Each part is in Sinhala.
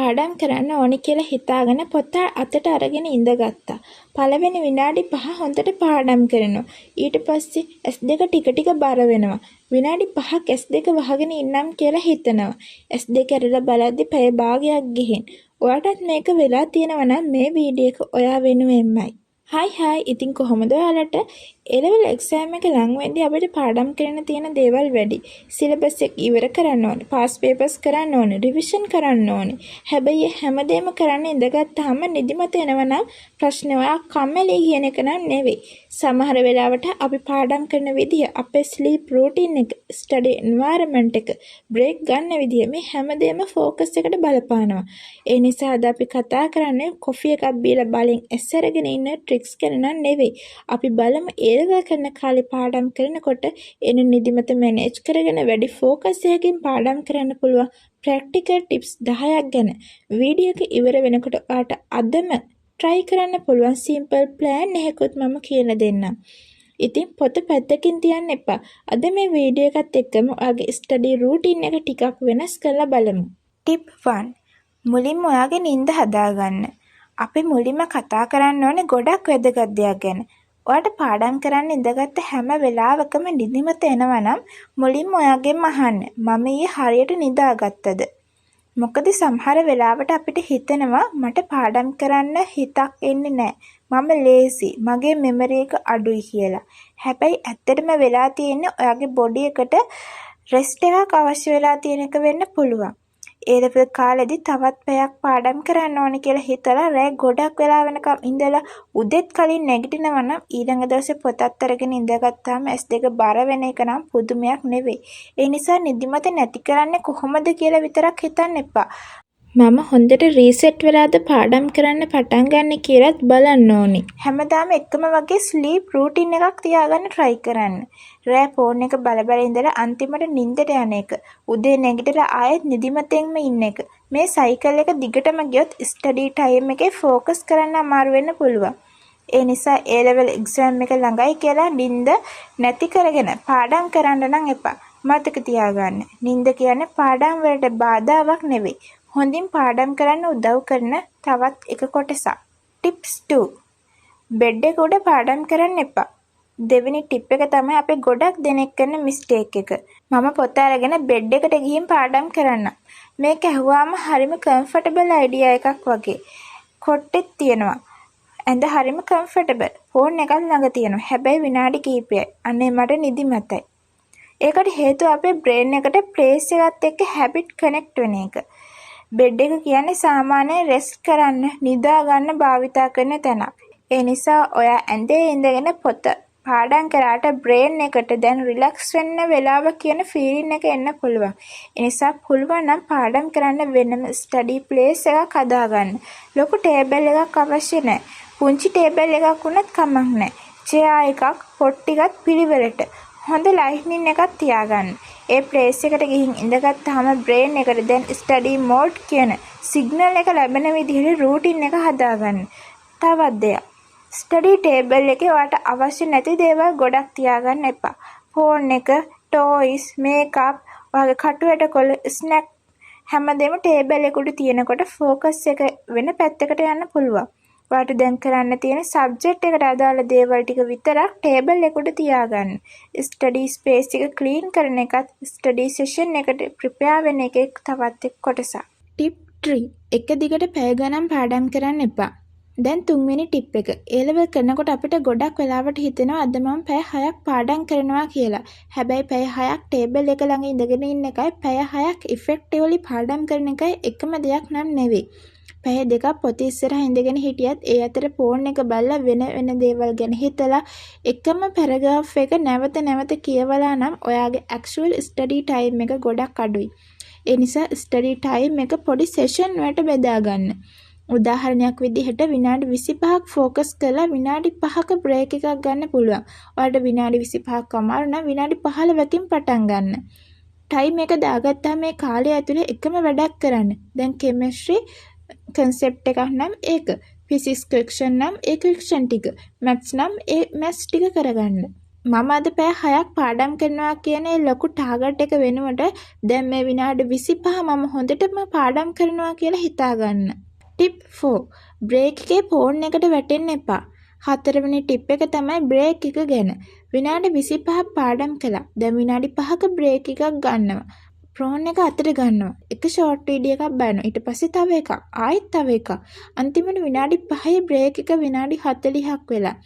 පාඩම් කරන්න ඕනි කියලා හිතාගෙන පොත අතට අරගෙන ඉඳගත්තා. පළවෙනි විනාඩි 5 හොඳට පාඩම් කරනවා. ඊට පස්සේ S2 ටික ටික බර වෙනවා. විනාඩි 5ක් S2 වහගෙන ඉන්නම් කියලා හිතනවා. S2 ඇරලා බලද්දි පැය භාගයක් ගිහින්. ඔයාටත් මේක වෙලා තියෙනවා නම් මේ වීඩියෝ එක ඔයා වෙනුවෙන්මයි. හායි ඉතින් කොහොමද ඔයාලට A-level exam එක ලඟ වෙද්දී අපිට පාඩම් කරන්න තියෙන දේවල් වැඩි. සිලබස් එක ඉවර කරන්න ඕනේ, පාස් පේපර්ස් කරන්න ඕනේ, රිවිෂන් කරන්න ඕනේ. හැබැයි හැමදේම කරන්න ඉඳගත්තාම නිදිමත එනවා නම් ප්‍රශ්නේ ඔයා කම්මැලි කියන එක නම් නෙවෙයි. සමහර වෙලාවට අපි පාඩම් කරන විදිය, අපේ ස්ලීප් රූටින් එක, ස්ටඩි එන්වයරන්මන්ට් එක, බ්‍රේක් ගන්න විදිය මේ හැමදේම ફોකස් එකට බලපානවා. ඒ නිසා අද අපි කතා කරන්නේ කොෆි එකක් බීලා බලෙන් ඇස් අරගෙන ඉන්න ට්‍රික්ස් ගැන නෙවෙයි. අපි බලමු A-level කරන කාලේ පාඩම් කරනකොට එන නිදිමත මැනේජ් කරගෙන වැඩි ફોකස් එකකින් පාඩම් කරන්න පුළුවන් ප්‍රැක්ටිකල් ටිප්ස් 10ක් ගැන. වීඩියෝ එක ඉවර වෙනකොට ඔයාට අදම try කරන්න පුළුවන් සිම්පල් ප්ලෑන් එකකුත් මම කියලා දෙන්නම්. ඉතින් පොත පැත්තකින් තියන්න එපා. අද මේ වීඩියෝ එකත් එක්කම ඔයාගේ ස්ටඩි රූටින් එක ටිකක් වෙනස් කරලා බලමු. ටිප් 1. මුලින්ම ඔයාගේ නිින්ද හදාගන්න. අපි මුලින්ම කතා කරන්න ඕනේ ගොඩක් වැදගත් දෙයක් ගැන. ඔයාට පාඩම් කරන්න ඉඳගත්ත හැම වෙලාවකම නිදිමත එනවා නම් මුලින්ම ඔයාගෙන් අහන්න. මම ඊයේ හරියට නිදාගත්තද? මොකද සමහර වෙලාවට අපිට හිතෙනවා මට පාඩම් කරන්න හිතක් එන්නේ නැහැ. මම ලේසි. මගේ මෙමරි එක අඩුයි කියලා. හැබැයි ඇත්තටම වෙලා තියෙන්නේ ඔයාගේ බොඩි එකට රෙස්ට් එකක් අවශ්‍ය වෙලා තියෙන එක වෙන්න පුළුවන්. A-level කාලෙදි තවත් පැයක් පාඩම් කරන්න ඕනේ කියලා හිතලා රෑ ගොඩක් වෙලා වෙනකම් ඉඳලා උදෙත් කලින් නැගිටිනවා නම් ඊළඟ දවසේ පොතත් අරගෙන ඉඳගත්තාම S2 බර වෙන එක නම් පුදුමයක් නෙවෙයි. ඒ නිසා නිදිමත නැති කරන්නේ කොහොමද කියලා විතරක් හිතන්න එපා. මම හොඳට රීසෙට් වෙලාද පාඩම් කරන්න පටන් ගන්න කියලාත් බලන්න ඕනි. හැමදාම එකම වගේ ස්ලීප් රූටින් එකක් තියාගන්න try කරන්න. රෑ ෆෝන් එක බල ඉඳලා අන්තිමට නිින්දට යන එක. උදේ නැගිටලා ආයෙත් නිදිමතෙන්ම ඉන්න එක. මේ සයිකල් එක දිගටම ගියොත් ස්ටඩි ටයිම් එකේ ફોකස් කරන්න අමාරු වෙන්න පුළුවන්. ඒ නිසා A-level exam එක ළඟයි කියලා නිින්ද නැති කරගෙන පාඩම් කරන්න නම් එපා. මතක තියාගන්න. නිින්ද කියන්නේ පාඩම් වලට බාධාවක් නෙවෙයි. හොඳින් පාඩම් කරන්න උදව් කරන තවත් එක කොටසක්. ටිප්ස් 2. බෙඩ් එක උඩ පාඩම් කරන්න එපා. දෙවෙනි ටිප් එක තමයි අපි ගොඩක් දෙනෙක් කරන මිස්ටේක් එක. මම පොත අරගෙන බෙඩ් එකට ගිහින් පාඩම් කරන්න. මේක ඇහුවාම හරිම කම්ෆර්ටබල් අයිඩියා එකක් වගේ. කොට්ටෙත් තියෙනවා. ඇඳ හරිම කම්ෆර්ටබල්. ෆෝන් එකක් ළඟ තියෙනවා. හැබැයි විනාඩි කිහිපයයි. අනේ මට නිදිමතයි. ඒකට හේතුව අපේ බ්‍රේන් එකට ප්ලේස් එකත් එක්ක හැබිට් කනෙක්ට් වෙන එක. බෙඩ් එක කියන්නේ සාමාන්‍ය රෙස්ට් කරන්න, නිදා ගන්න භාවිතා කරන තැනක්. ඒ නිසා ඔයා ඇඳේ ඉඳගෙන පොත පාඩම් කරාට බ්‍රේන් එකට දැන් රිලැක්ස් වෙන්න වෙලාව කියන ෆීලින් එක එන්න පුළුවන්. ඒ නිසා පුළුවන් නම් පාඩම් කරන්න වෙනම ස්ටඩි ප්ලේස් එකක් හදාගන්න. ලොකු ටේබල් එකක් අවශ්‍ය නැහැ. පුංචි ටේබල් එකක් වුණත් කමක් නැහැ. චෙයා එකක්, පොත් ටිකක් පිළිවෙලට. හොඳ ලයිට්නින් එකක් තියාගන්න. ඒ ප්ලේස් එකට ගිහින් ඉඳගත්තාම බ්‍රේන් එකට දැන් ස්ටඩි මෝඩ් කියන සිග්නල් එක ලැබෙන විදිහට රූටින් එක හදාගන්න. තවත් දෙයක්. ස්ටඩි ටේබල් එකේ ඔයාට අවශ්‍ය නැති දේවල් ගොඩක් තියාගන්න එපා. ෆෝන් එක, ටොයිස්, මේකප්, ඔයාගේ කටුවට කොළ, ස්නැක් හැමදේම ටේබල් එකට තියෙනකොට ෆෝකස් එක වෙන පැත්තකට යන්න පුළුවන්. ඔයාට දැන් කරන්න තියෙන සබ්ජෙක්ට් එකට අදාළ දේවල් ටික විතරක් ටේබල් එකට තියාගන්න. ස්ටඩි ස්පේස් එක ක්ලීන් කරන එකත් ස්ටඩි සෙෂන් එකට ප්‍රිපෙයාර් වෙන එකේ තවත් එක් කොටසක්. ටිප් 3. එක දිගට පැය ගණන් පාඩම් කරන්න එපා. දැන් තුන්වෙනි ටිප් එක. A-level කරනකොට අපිට ගොඩක් වෙලාවට හිතෙනවා අද මම පැය 6ක් පාඩම් කරනවා කියලා. හැබැයි පැය 6ක් ටේබල් එක ළඟ ඉඳගෙන ඉන්න එකයි පැය 6ක් ඉෆෙක්ටිව්ලි පාඩම් කරන එකයි එකම දෙයක් නම් නෙවෙයි. පැය දෙකක් පොත ඉස්සරහා ඉඳගෙන හිටියත් ඒ අතර ෆෝන් එක බලලා වෙන දේවල් ගැන හිතලා එකම පැරග්‍රාෆ් එක නැවත කියවලා නම් ඔයාගේ ඇක්චුවල් ස්ටඩි ටයිම් එක ගොඩක් අඩුයි. ඒ නිසා ස්ටඩි ටයිම් එක පොඩි සෙෂන් වලට බෙදා ගන්න. උදාහරණයක් විදිහට විනාඩි 25ක් ફોකස් කරලා විනාඩි 5ක බ්‍රේක් එකක් ගන්න පුළුවන්. ඔයාලට විනාඩි 25ක් අමාරු නම් විනාඩි 15කින් පටන් ගන්න. ටයිම් එක දාගත්තාම මේ කාලය ඇතුලේ එකම වැඩක් කරන්න. දැන් කෙමිස්ට්‍රි කන්සෙප්ට් එකක් නම් ඒක. ෆිසික්ස් ක්වෙක්ෂන් නම් ඒ ක්වෙක්ෂන් ටික. මැත්ස් නම් ඒ මැත්ස් ටික කරගන්න. මම අද පැය 6ක් පාඩම් කරනවා කියන ඒ ලොකු ටාගට් එක වෙනුවට දැන් මේ විනාඩි 25 මම හොඳටම පාඩම් කරනවා කියලා හිතාගන්න. ටිප් 4. බ්‍රේක් එකේ ෆෝන් එකට වැටෙන්න එපා. 4 වෙනි ටිප් එක තමයි බ්‍රේක් එක ගැන. විනාඩි 25ක් පාඩම් කළා. දැන් විනාඩි 5ක බ්‍රේක් එකක් ගන්නවා. ෆෝන් එක අතට ගන්නවා. එක ෂෝට් වීඩියෝ එකක් බලනවා. ඊට පස්සේ තව එකක්. ආයෙත් තව එකක්. අන්තිමට විනාඩි 5 බ්‍රේක් එක විනාඩි 40ක් වෙලා.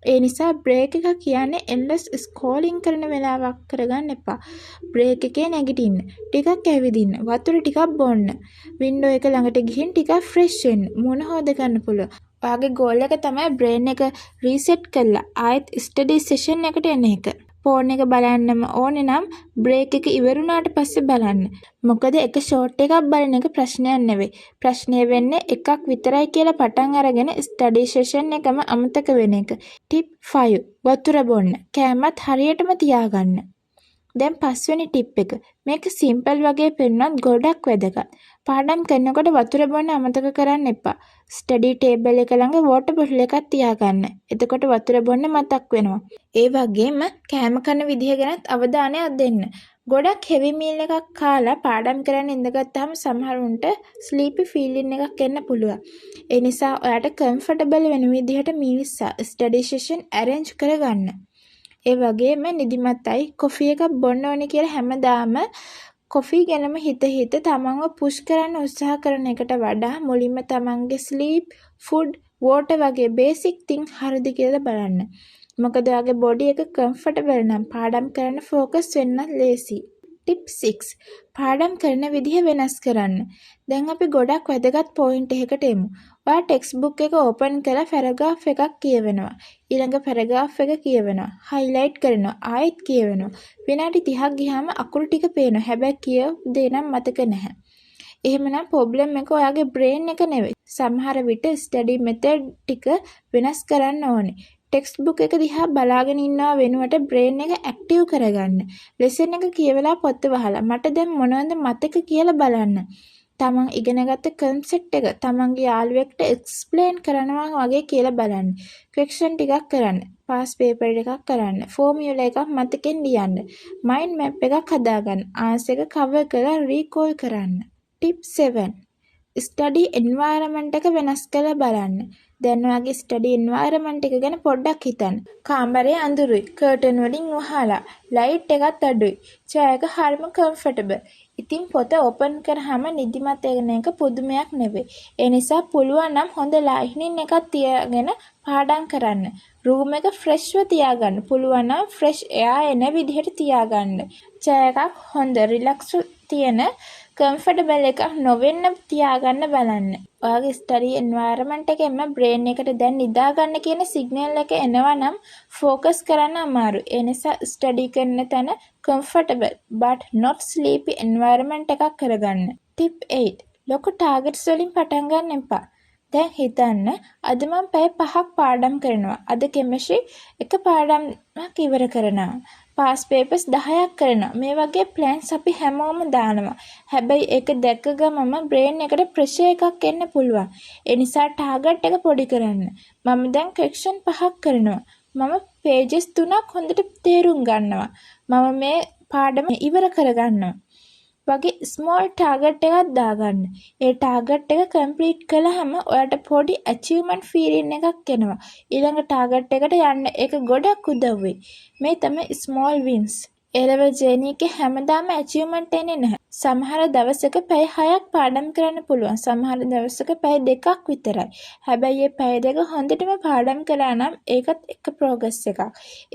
ඒ නිසා බ්‍රේක් එක කියන්නේ endless scrolling කරන වෙලාවක් කරගන්න එපා. බ්‍රේක් එකේ නැගිටින්න. ටිකක් ඇවිදින්න. වතුර ටිකක් බොන්න. වින්ඩෝ එක ළඟට ගිහින් ටිකක් ෆ්‍රෙෂ් වෙන්න. මුණ හොද ගන්න පුළුවන්. ඔයාගේ ගෝල් එක තමයි බ්‍රේන් එක රීසෙට් කරලා ආයෙත් ස්ටඩි සෙෂන් එකට එන එක. ෆෝන් එක බලන්නම ඕනේ නම් බ්‍රේක් එක ඉවරුණාට පස්සේ බලන්න. මොකද එක ෂෝට් එකක් බලන එක ප්‍රශ්නයක් නෙවෙයි. ප්‍රශ්නේ වෙන්නේ එකක් විතරයි කියලා පටන් අරගෙන ස්ටඩි සෙෂන් එකම අමතක වෙන එක. ටිප් 5. වතුර බොන්න. කෑමත් හරියටම තියාගන්න. දැන් 5 වෙනි ටිප් එක. මේක සිම්පල් වගේ පෙන්වන්නත් ගොඩක් වැදගත්. පාඩම් කරනකොට වතුර බොන්න අමතක කරන්න එපා. ස්ටඩි ටේබල් එක ළඟ වෝටර් බොටල් එකක් තියාගන්න. එතකොට වතුර බොන්න මතක් වෙනවා. ඒ වගේම කෑම කන විදිහ ගැනත් අවධානයක් දෙන්න. ගොඩක් හෙවි මීල් එකක් කාලා පාඩම් කරන්න ඉඳගත්තාම සමහරුන්ට ස්ලීපි ෆීලින් එකක් එන්න පුළුවන්. ඒ නිසා ඔයාට කම්ෆර්ටබල් වෙන විදිහට මීල්ස් ස්ටඩි සෙෂන් ඇරේන්ජ් කරගන්න. ඒ වගේම නිදිමතයි කොෆි එකක් බොන්න ඕනේ කියලා හැමදාම කොෆි ගැනම හිත තමන්ව පුෂ් කරන්න උත්සාහ කරන එකට වඩා මුලින්ම තමන්ගේ ස්ලීප්, ෆුඩ්, වෝටර් වගේ බේසික් තින් හරිද කියලා බලන්න. මොකද ඔයාගේ බොඩි එක කම්ෆර්ටබල් නම් පාඩම් කරන්න ෆෝකස් වෙන්නත් ලේසි. ටිප් 6. පාඩම් කරන විදිහ වෙනස් කරන්න. දැන් අපි ගොඩක් වැදගත් පොයින්ට් එකකට එමු. ඔයා ටෙක්ස්ට් බුක් එක ඕපන් කරලා පැරග්‍රාෆ් එකක් කියවනවා. ඊළඟ පැරග්‍රාෆ් එක කියවනවා. හයිලයිට් කරනවා. ආයෙත් කියවනවා. විනාඩි 30ක් ගියාම අකුරු ටික පේනවා. හැබැයි කියපු දේ නම් මතක නැහැ. එහෙමනම් ප්‍රොබ්ලම් එක ඔයාගේ බ්‍රේන් එක නෙවෙයි. සමහර විට ස්ටඩි මෙතඩ් ටික වෙනස් කරන්න ඕනේ. ටෙක්ස්ට් බුක් එක දිහා බලාගෙන ඉන්නවා වෙනුවට බ්‍රේන් එක ඇක්ටිව් කරගන්න. ලෙසන් එක කියවලා පොත වහලා මට දැන් මොනවද මතක කියලා බලන්න. තමන් ඉගෙනගත්ත කන්සෙප්ට් එක තමන්ගේ යාළුවෙක්ට එක්ස්ප්ලেইন කරනවා වගේ කියලා බලන්න. ක්වෙස්චන් ටිකක් කරන්න. පාස් පේපර් එකක් කරන්න. ෆෝමියුලා එකක් මතකෙන් ලියන්න. මයින්ඩ් මැප් එකක් හදාගන්න. ආන්සර් එක කවර් කරලා රීකෝල් කරන්න. ටිප් 7. ස්ටඩි එන්වයරන්මන්ට් එක වෙනස් කරලා බලන්න. දැන් ඔයාගේ ස්ටඩි එන්වයරන්මන්ට් එක ගැන පොඩ්ඩක් හිතන්න. කාමරේ අඳුරුයි. කර්ටන් වලින් වහලා. ලයිට් එකත් අඩුයි. චෙයාර් එක හරිම කම්ෆර්ටබල්. ඉතින් පොත ඕපන් කරාම නිදිමත එන එක පුදුමයක් නෙවෙයි. ඒ නිසා පුළුවන් නම් හොඳ ලයිට්නින් එකක් තියාගෙන පාඩම් කරන්න. රූම් එක ෆ්‍රෙෂ්ව තියාගන්න. පුළුවන් නම් ෆ්‍රෙෂ් එයා එන විදිහට තියාගන්න. චෙයාර් එකක් හොඳ රිලැක්ස් තියෙන කම්ෆර්ටබල් එකක් නොවෙන්න තියාගන්න බලන්න. ඔයාගේ ස්ටඩි එන්වයරන්මන්ට් එකෙන්ම බ්‍රේන් එකට දැන් නිදාගන්න කියන සිග්නල් එක එනවා නම් ફોකස් කරන්න අමාරුයි. ඒ නිසා ස්ටඩි කරන තැන comfortable but not sleepy environment එකක් කරගන්න. ටිප් 8. ලොකු ටාගට්ස් වලින් පටන් ගන්න එපා. දැන් හිතන්න අද මම පැය 5ක් පාඩම් කරනවා. අද කෙමිස්ට්‍රි එක පාඩමක් ඉවර කරනවා. පාස් පේපර්ස් 10ක් කරනවා. මේ වගේ ප්ලෑන්ස් අපි හැමෝම දානවා. හැබැයි ඒක දැක්ක ගමම බ්‍රේන් එකට ප්‍රෙෂර් එකක් එන්න පුළුවන්. ඒ නිසා ටාගට් එක පොඩි කරන්න. මම දැන් ක්වෙස්චන් 5ක් කරනවා. මම පේජස් 3ක් හොඳට තේරුම් ගන්නවා. මම මේ පාඩම ඉවර කරගන්නවා. වගේ ස්මෝල් ටාගට් එකක් දාගන්න. ඒ ටාගට් එක කම්ප්ලීට් කළාම ඔයාට පොඩි අචීව්මන්ට් ෆීලින් එකක් එනවා. ඊළඟ ටාගට් එකට යන්න ඒක ගොඩක් උදව් වෙයි. මේ තමයි ස්මෝල් වින්ස්. A-level journey එකේ හැමදාම achievement එන්නේ නැහැ. සමහර දවසක පැය 6ක් පාඩම් කරන්න පුළුවන්. සමහර දවසක පැය 2ක් විතරයි. හැබැයි මේ පැය 2 හොඳටම පාඩම් කළා නම් ඒකත් එක progress එකක්.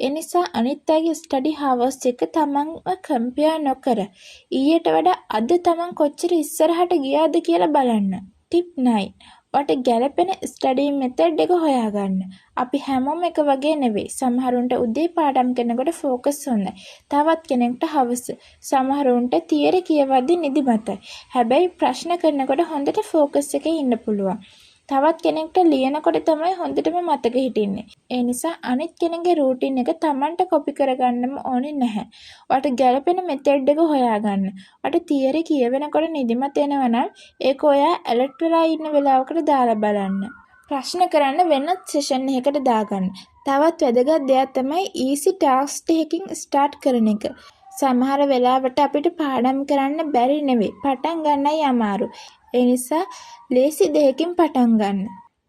ඒ නිසා අනිත් අයගේ study hours එක තමන්ව compare නොකර ඊට වඩා අද තමන් කොච්චර ඉස්සරහට ගියාද කියලා බලන්න. tip 9. ඔයාට ගැළපෙන ස්ටඩි මෙතඩ් එක හොයාගන්න. අපි හැමෝම එක වගේ නෙවෙයි. සමහරුන්ට උදේ පාඩම් කරනකොට ෆෝකස් හොඳයි. තවත් කෙනෙක්ට හවස. සමහරුන්ට තියරි කියවද්දි නිදිමතයි. හැබැයි ප්‍රශ්න කරනකොට හොඳට ෆෝකස් එකේ ඉන්න පුළුවන්. තවත් කෙනෙක්ට ලියනකොට තමයි හොඳටම මතක හිටින්නේ. ඒ නිසා අනිත් කෙනෙක්ගේ රූටින් එක Tamanට කොපි කරගන්නම ඕනේ නැහැ. ඔයාට ගැළපෙන මෙතඩ් එක හොයාගන්න. ඔයාට තියරි කියවෙනකොට නිදිමත එනවා නම් ඒක ඔයා ඇලර්ට් වෙලා ඉන්න වෙලාවකට දාලා බලන්න. ප්‍රශ්න කරන්න වෙනත් සෙෂන් එකකට දාගන්න. තවත් වැදගත් දෙයක් තමයි easy task taking start කරන එක. සමහර වෙලාවට අපිට පාඩම් කරන්න බැරි නෙවෙයි. පටන් ගන්නයි අමාරු. ඒ නිසා ලේසි දෙයකින් පටන් ගන්න.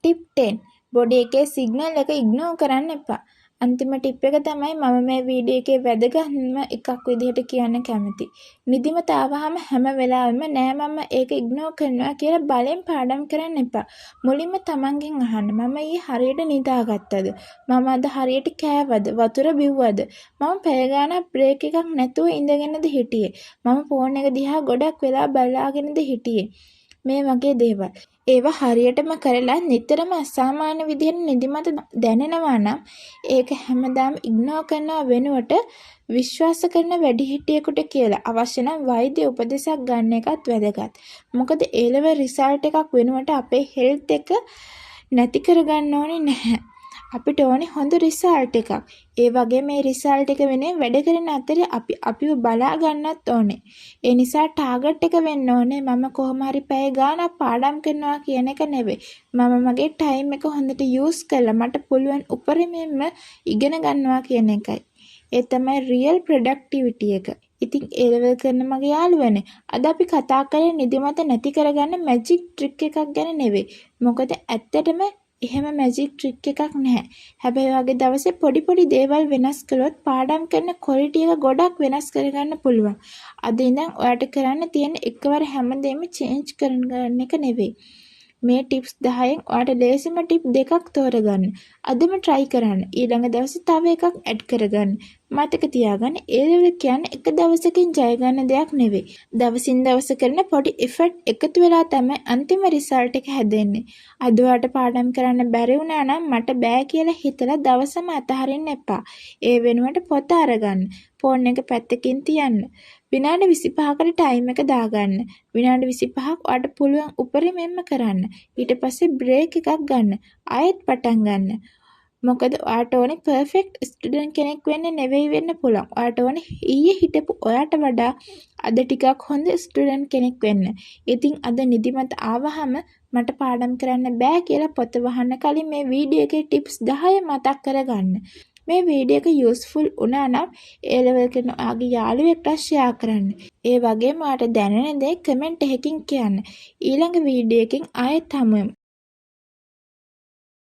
ටිප් 10. බොඩි එකේ සිග්නල් එක ඉග්නෝර් කරන්න එපා. අන්තිම ටිප් එක තමයි මම මේ වීඩියෝ එකේ වැදගත්ම එකක් විදිහට කියන්න කැමති. නිදිමත ආවහම හැම වෙලාවෙම නෑ මම ඒක ඉග්නෝර් කරනවා කියලා බලෙන් පාඩම් කරන්න එපා. මුලින්ම තමන්ගෙන් අහන්න මම ඊයේ හරියට නිදාගත්තද? මම අද හරියට කෑවද? වතුර බිව්වද? මම පැය ගාණක් බ්‍රේක් එකක් නැතුව ඉඳගෙනද හිටියේ? මම ෆෝන් එක දිහා ගොඩක් වෙලා බලාගෙනද හිටියේ? මේ වගේ දේවල්. ඒවා හරියටම කරලා නිතරම අසාමාන්‍ය විදිහට නිදිමත දැනෙනවා නම් ඒක හැමදාම ඉග්නෝර් කරනව වෙනුවට විශ්වාස කරන වැඩිහිටියෙකුට කියලා අවශ්‍ය නම් වෛද්‍ය උපදෙසක් ගන්න එකත් වැදගත්. මොකද ඒ ලෙවල් රිසල්ට් එකක් වෙනුවට අපේ හෙල්ත් එක නැති කරගන්න ඕනේ නැහැ. අපිට ඕනේ හොඳ රිසල්ට් එකක්. ඒ වගේ මේ රිසල්ට් එක වෙනුවෙන් වැඩ කරන අතරේ අපිව බලා ගන්නත් ඕනේ. ඒ නිසා ටාගට් එක වෙන්න ඕනේ මම කොහොම හරි පැය ගාණක් පාඩම් කරනවා කියන එක නෙවෙයි. මම මගේ ටයිම් එක හොඳට යූස් කරලා මට පුළුවන් උපරිමයෙන්ම ඉගෙන ගන්නවා කියන එකයි. ඒ තමයි රියල් ප්‍රොඩක්ටිවිටි එක. ඉතින් ඒ ලෙවල් කරන මගේ යාළුවනේ අද අපි කතා කරේ නිදිමත නැති කරගන්න මැජික් ට්‍රික් එකක් ගැන නෙවෙයි. මොකද ඇත්තටම එහෙම මැජික් ට්‍රික් එකක් නැහැ. හැබැයි වගේ දවසේ පොඩි දේවල් වෙනස් කළොත් පාඩම් කරන ක්වොලිටි එක ගොඩක් වෙනස් කරගන්න පුළුවන්. අද ඉඳන් ඔයාට කරන්න තියෙන එකවර හැමදේම චේන්ජ් කරගන්න එක නෙවෙයි. මේ ටිප්ස් 10න් ඔයාට ලේසිම ටිප් දෙකක් තෝරගන්න. අදම try කරන්න. ඊළඟ දවසේ තව එකක් add කරගන්න. මතක තියාගන්න ඒ ලෙවල් කියන්නේ එක දවසකින් ජය ගන්න දෙයක් නෙවෙයි. දවසින් දවස කරන පොඩි effort එකතු වෙලා තමයි අන්තිම result එක හැදෙන්නේ. අද ඔයාට පාඩම් කරන්න බැරි වුණා නම් මට බෑ කියලා හිතලා දවසම අතහරින්න එපා. ඒ වෙනුවට පොත අරගන්න. ෆෝන් එක පැත්තකින් තියන්න. විනාඩි 25කට ටයිම් එක දාගන්න. විනාඩි 25ක් ඔයාට පුළුවන් උපරිමයෙන්ම කරන්න. ඊට පස්සේ බ්‍රේක් එකක් ගන්න. ආයෙත් පටන් ගන්න. මොකද ඔයාට ඕනේ පර්ෆෙක්ට් ස්ටුඩන්ට් කෙනෙක් වෙන්න නෙවෙයි වෙන්න පුළුවන්. ඔයාට ඕනේ ඊයේ හිටපු ඔයාට වඩා අද ටිකක් හොඳ ස්ටුඩන්ට් කෙනෙක් වෙන්න. ඉතින් අද නිදිමත ආවහම මට පාඩම් කරන්න බෑ කියලා පොත වහන්න කලින් මේ වීඩියෝ එකේ ටිප්ස් 10 මතක් කරගන්න. මේ වීඩියෝ එක යූස්ෆුල් වුණා නම් ඒ ලෙවල් කරන ඔයාගේ යාළුවෙක්ට ෂෙයා කරන්න. ඒ වගේම ඔයාට දැනෙන දේ කමෙන්ට් එකකින් කියන්න. ඊළඟ වීඩියෝ එකකින් ආයෙත් හමු වෙමු.